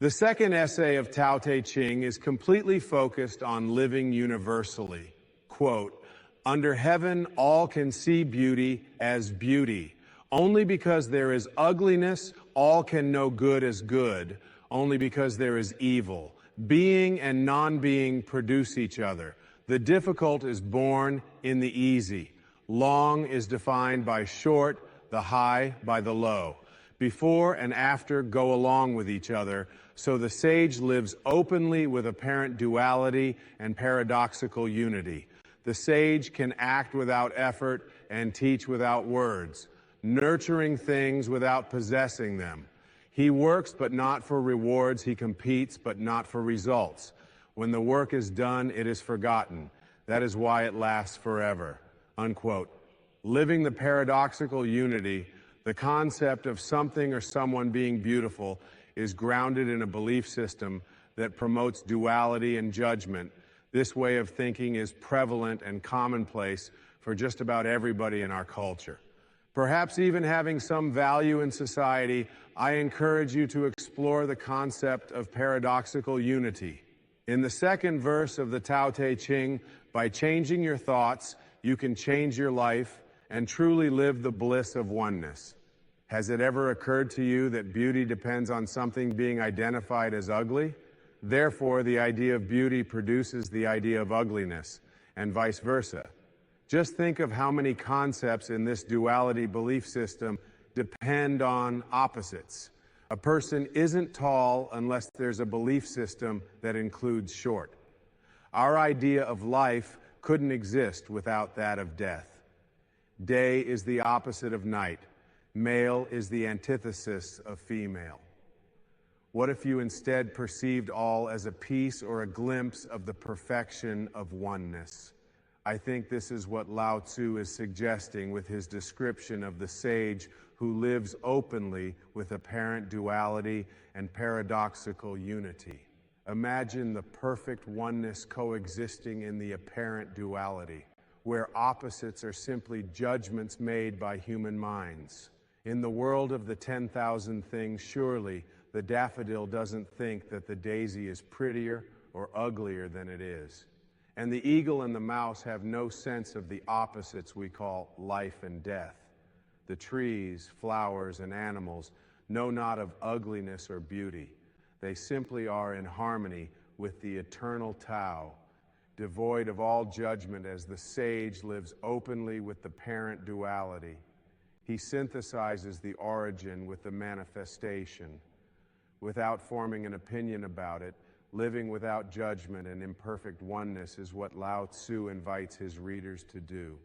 The second essay of Tao Te Ching is completely focused on living universally. Quote, "Under heaven all can see beauty as beauty. Only because there is ugliness, all can know good as good. Only because there is evil. Being and non-being produce each other. The difficult is born in the easy. Long is defined by short, the high by the low. Before and after go along with each other, so the sage lives openly with apparent duality and paradoxical unity. The sage can act without effort and teach without words, nurturing things without possessing them. He works but not for rewards, he competes but not for results. When the work is done, it is forgotten. That is why it lasts forever." Unquote. Living the paradoxical unity, the concept of something or someone being beautiful, is grounded in a belief system that promotes duality and judgment. This way of thinking is prevalent and commonplace for just about everybody in our culture. Perhaps even having some value in society, I encourage you to explore the concept of paradoxical unity. In the second verse of the Tao Te Ching, by changing your thoughts, you can change your life and truly live the bliss of oneness. Has it ever occurred to you that beauty depends on something being identified as ugly? Therefore, the idea of beauty produces the idea of ugliness, and vice versa. Just think of how many concepts in this duality belief system depend on opposites. A person isn't tall unless there's a belief system that includes short. Our idea of life couldn't exist without that of death. Day is the opposite of night. Male is the antithesis of female. What if you instead perceived all as a piece or a glimpse of the perfection of oneness? I think this is what Lao Tzu is suggesting with his description of the sage who lives openly with apparent duality and paradoxical unity. Imagine the perfect oneness coexisting in the apparent duality, where opposites are simply judgments made by human minds. In the world of the 10,000 things, surely the daffodil doesn't think that the daisy is prettier or uglier than it is. And the eagle and the mouse have no sense of the opposites we call life and death. The trees, flowers, and animals know not of ugliness or beauty. They simply are in harmony with the eternal Tao, devoid of all judgment as the sage lives openly with the parent duality. He synthesizes the origin with the manifestation. Without forming an opinion about it, living without judgment and imperfect oneness is what Lao Tzu invites his readers to do.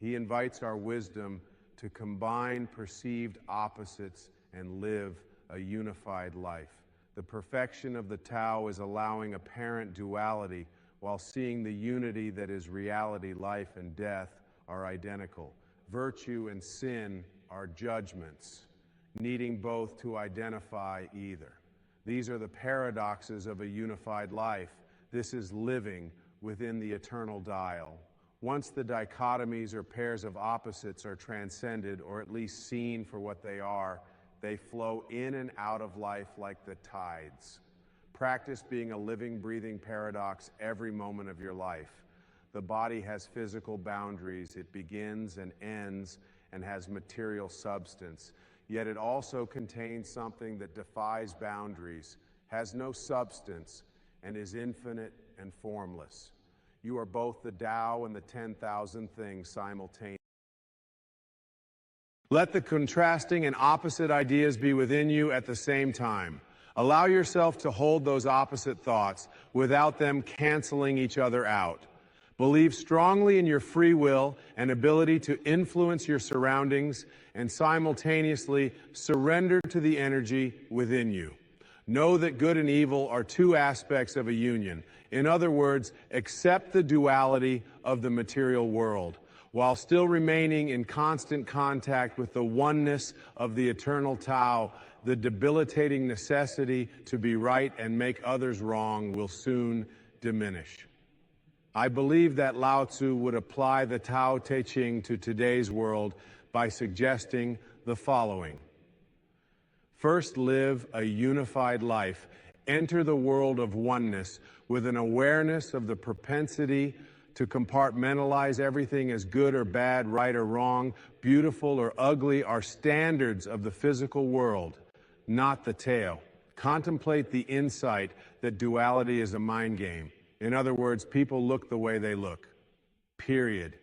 He invites our wisdom to combine perceived opposites and live a unified life. The perfection of the Tao is allowing apparent duality while seeing the unity that is reality. Life and death are identical. Virtue and sin are judgments, needing both to identify either. These are the paradoxes of a unified life. This is living within the eternal dial. Once the dichotomies or pairs of opposites are transcended, or at least seen for what they are, they flow in and out of life like the tides. Practice being a living, breathing paradox every moment of your life. The body has physical boundaries. It begins and ends and has material substance. Yet it also contains something that defies boundaries, has no substance, and is infinite and formless. You are both the Tao and the 10,000 things simultaneously. Let the contrasting and opposite ideas be within you at the same time. Allow yourself to hold those opposite thoughts without them canceling each other out. Believe strongly in your free will and ability to influence your surroundings, and simultaneously surrender to the energy within you. Know that good and evil are two aspects of a union. In other words, accept the duality of the material world, while still remaining in constant contact with the oneness of the eternal Tao. The debilitating necessity to be right and make others wrong will soon diminish. I believe that Lao Tzu would apply the Tao Te Ching to today's world by suggesting the following. First, live a unified life. Enter the world of oneness with an awareness of the propensity to compartmentalize everything as good or bad, right or wrong, beautiful or ugly are standards of the physical world, not the tale. Contemplate the insight that duality is a mind game. In other words, people look the way they look. Period.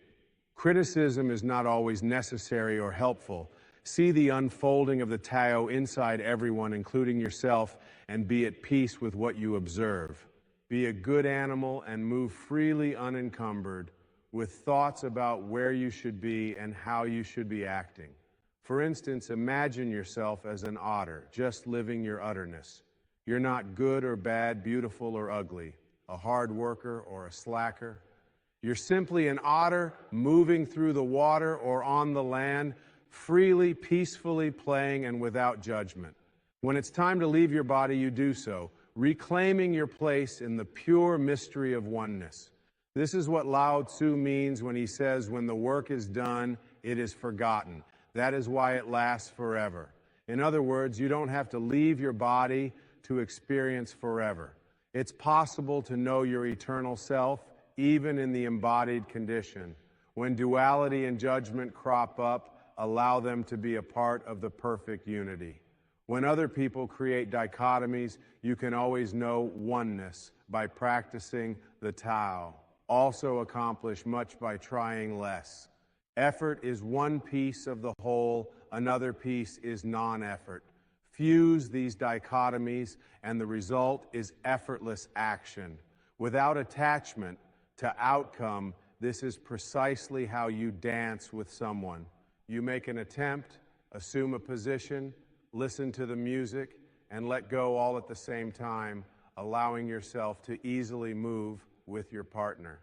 Criticism is not always necessary or helpful. See the unfolding of the Tao inside everyone, including yourself, and be at peace with what you observe. Be a good animal and move freely unencumbered with thoughts about where you should be and how you should be acting. For instance, imagine yourself as an otter, just living your otherness. You're not good or bad, beautiful or ugly, a hard worker or a slacker. You're simply an otter moving through the water or on the land, freely, peacefully playing and without judgment. When it's time to leave your body, you do so, reclaiming your place in the pure mystery of oneness. This is what Lao Tzu means when he says, when the work is done, it is forgotten. That is why it lasts forever. In other words, you don't have to leave your body to experience forever. It's possible to know your eternal self, even in the embodied condition. When duality and judgment crop up, allow them to be a part of the perfect unity. When other people create dichotomies, you can always know oneness by practicing the Tao. Also accomplish much by trying less. Effort is one piece of the whole, another piece is non-effort. Fuse these dichotomies, and the result is effortless action. Without attachment to outcome, this is precisely how you dance with someone. You make an attempt, assume a position, listen to the music, and let go all at the same time, allowing yourself to easily move with your partner.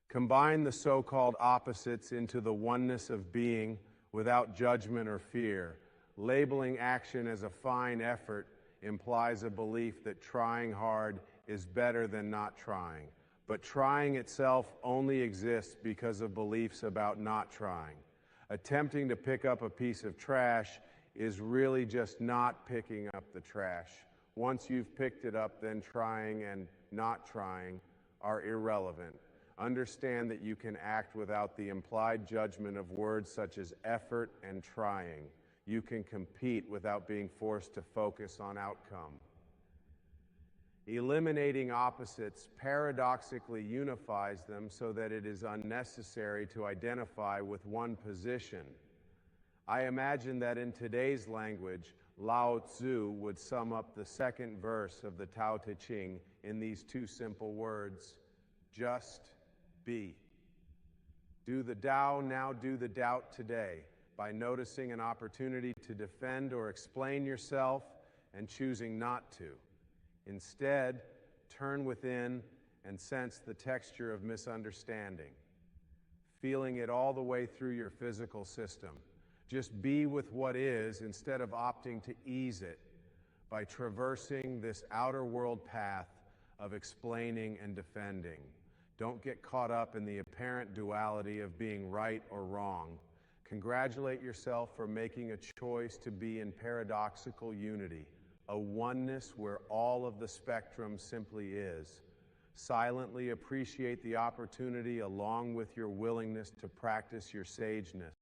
Combine the so-called opposites into the oneness of being without judgment or fear. Labeling action as a fine effort implies a belief that trying hard is better than not trying. But trying itself only exists because of beliefs about not trying. Attempting to pick up a piece of trash is really just not picking up the trash. Once you've picked it up, then trying and not trying are irrelevant. Understand that you can act without the implied judgment of words such as effort and trying. You can compete without being forced to focus on outcome. Eliminating opposites paradoxically unifies them so that it is unnecessary to identify with one position. I imagine that in today's language, Lao Tzu would sum up the second verse of the Tao Te Ching in these two simple words: just be. Do the Tao, now do the doubt today, by noticing an opportunity to defend or explain yourself and choosing not to. Instead, turn within and sense the texture of misunderstanding, feeling it all the way through your physical system. Just be with what is instead of opting to ease it by traversing this outer world path of explaining and defending. Don't get caught up in the apparent duality of being right or wrong. Congratulate yourself for making a choice to be in paradoxical unity, a oneness where all of the spectrum simply is. Silently appreciate the opportunity along with your willingness to practice your sageness.